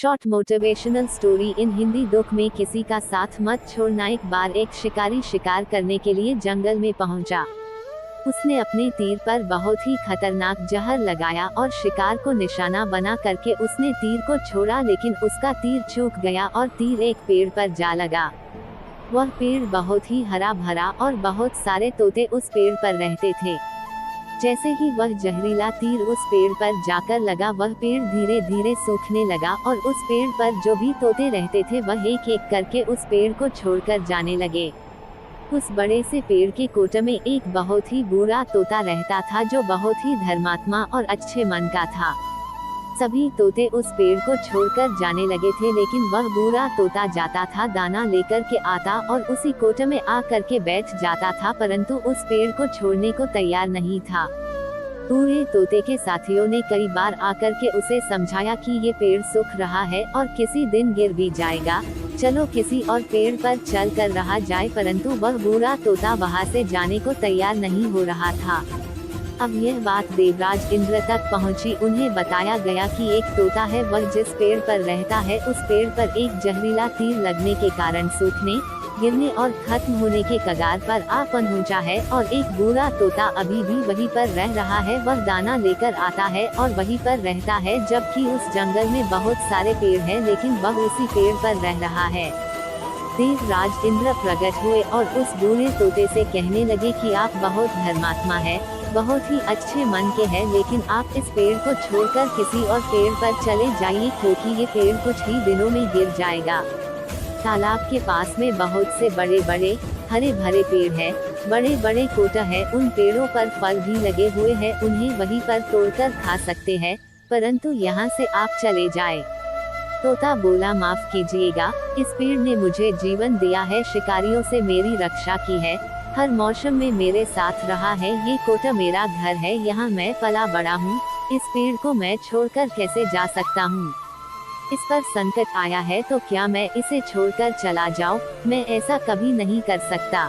Short motivational story in Hindi. दुख में किसी का साथ मत छोड़ना। एक बार एक शिकारी शिकार करने के लिए जंगल में पहुंचा। उसने अपने तीर पर बहुत ही खतरनाक जहर लगाया और शिकार को निशाना बना करके उसने तीर को छोड़ा, लेकिन उसका तीर चूक गया और तीर एक पेड़ पर जा लगा। वह पेड़ बहुत ही हरा भरा और बहुत सारे तोते उस पेड़ पर रहते थे। जैसे ही वह जहरीला तीर उस पेड़ पर जाकर लगा, वह पेड़ धीरे धीरे सूखने लगा और उस पेड़ पर जो भी तोते रहते थे वह एक एक करके उस पेड़ को छोड़कर जाने लगे। उस बड़े से पेड़ के कोटे में एक बहुत ही बुरा तोता रहता था, जो बहुत ही धर्मात्मा और अच्छे मन का था। सभी तोते उस पेड़ को छोड़कर जाने लगे थे, लेकिन वह बुरा तोता जाता था, दाना लेकर के आता और उसी कोटे में आ करके बैठ जाता था, परंतु उस पेड़ को छोड़ने को तैयार नहीं था। बूढ़े तोते के साथियों ने कई बार आकर के उसे समझाया कि ये पेड़ सूख रहा है और किसी दिन गिर भी जाएगा, चलो किसी और पेड़ पर चल कर रहा जाए, परंतु वह बुरा तोता वहां से जाने को तैयार नहीं हो रहा था। अब यह बात देवराज इंद्र तक पहुंची। उन्हें बताया गया कि एक तोता है, वह जिस पेड़ पर रहता है उस पेड़ पर एक जहरीला तीर लगने के कारण सूखने, गिरने और खत्म होने के कगार पर आ पहुंचा है, और एक बुरा तोता अभी भी वहीं पर रह रहा है। वह दाना लेकर आता है और वहीं पर रहता है, जबकि उस जंगल में बहुत सारे पेड़ हैं, लेकिन वह उसी पेड़ पर रह रहा है। देवराज इंद्र प्रकट हुए और उस बूढ़े तोते से कहने लगे कि आप बहुत धर्मात्मा है, बहुत ही अच्छे मन के हैं, लेकिन आप इस पेड़ को छोड़कर किसी और पेड़ पर चले जाइए, क्योंकि ये पेड़ कुछ ही दिनों में गिर जाएगा। तालाब के पास में बहुत से बड़े बड़े हरे भरे पेड़ हैं, बड़े बड़े कोटा है, उन पेड़ों पर फल भी लगे हुए हैं, उन्हें वहीं पर तोड़कर खा सकते हैं, परंतु यहाँ से आप चले जाए। तोता बोला, माफ कीजिएगा, इस पेड़ ने मुझे जीवन दिया है, शिकारियों से मेरी रक्षा की है, हर मौसम में मेरे साथ रहा है, ये कोटा मेरा घर है, यहाँ मैं पला बड़ा हूँ, इस पेड़ को मैं छोड़कर कैसे जा सकता हूँ? इस पर संकट आया है तो क्या मैं इसे छोड़कर चला जाऊँ? मैं ऐसा कभी नहीं कर सकता।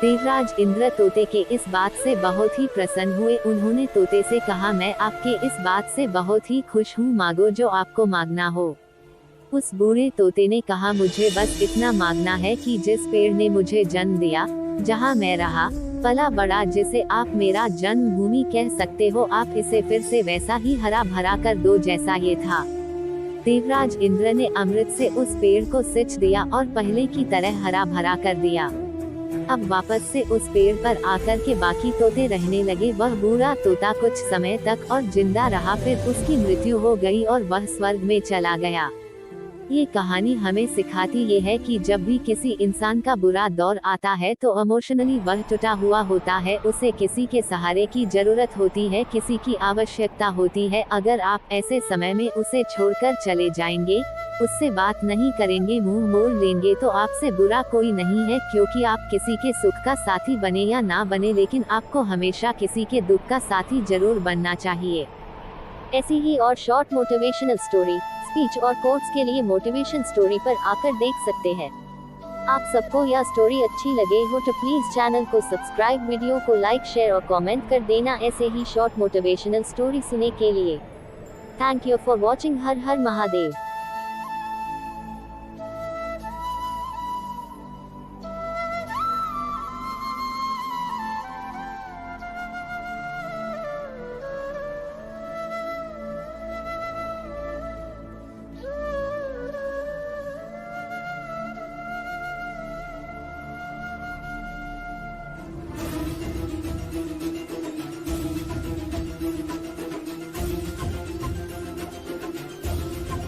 देवराज इंद्र तोते के इस बात से बहुत ही प्रसन्न हुए। उन्होंने तोते से कहा, मैं आपके इस बात से बहुत ही खुश हूँ, मांगो जो आपको मांगना हो। उस बूढ़े तोते ने कहा, मुझे बस इतना मांगना है कि जिस पेड़ ने मुझे जन्म दिया, जहाँ मैं रहा पला बड़ा, जिसे आप मेरा जन्मभूमि कह सकते हो, आप इसे फिर से वैसा ही हरा भरा कर दो जैसा ये था। देवराज इंद्र ने अमृत से उस पेड़ को सिंच दिया और पहले की तरह हरा भरा कर दिया। अब वापस से उस पेड़ पर आकर के बाकी तोते रहने लगे। वह बूढ़ा तोता कुछ समय तक और जिंदा रहा, फिर उसकी मृत्यु हो गई और वह स्वर्ग में चला गया। ये कहानी हमें सिखाती ये है कि जब भी किसी इंसान का बुरा दौर आता है तो इमोशनली वह टूटा हुआ होता है, उसे किसी के सहारे की जरूरत होती है, किसी की आवश्यकता होती है। अगर आप ऐसे समय में उसे छोड़कर चले जाएंगे, उससे बात नहीं करेंगे, मुंह मोड़ लेंगे, तो आपसे बुरा कोई नहीं है, क्योंकि आप किसी के सुख का साथी बने या ना बने, लेकिन आपको हमेशा किसी के दुख का साथी जरूर बनना चाहिए। ऐसी ही और शॉर्ट मोटिवेशनल स्टोरी, स्पीच और कोट्स के लिए मोटिवेशन स्टोरी पर आकर देख सकते हैं। आप सबको यह स्टोरी अच्छी लगे हो तो प्लीज चैनल को सब्सक्राइब, वीडियो को लाइक, शेयर और कमेंट कर देना ऐसे ही शॉर्ट मोटिवेशनल स्टोरी सुनने के लिए। Thank you for watching. Her her Mahadev.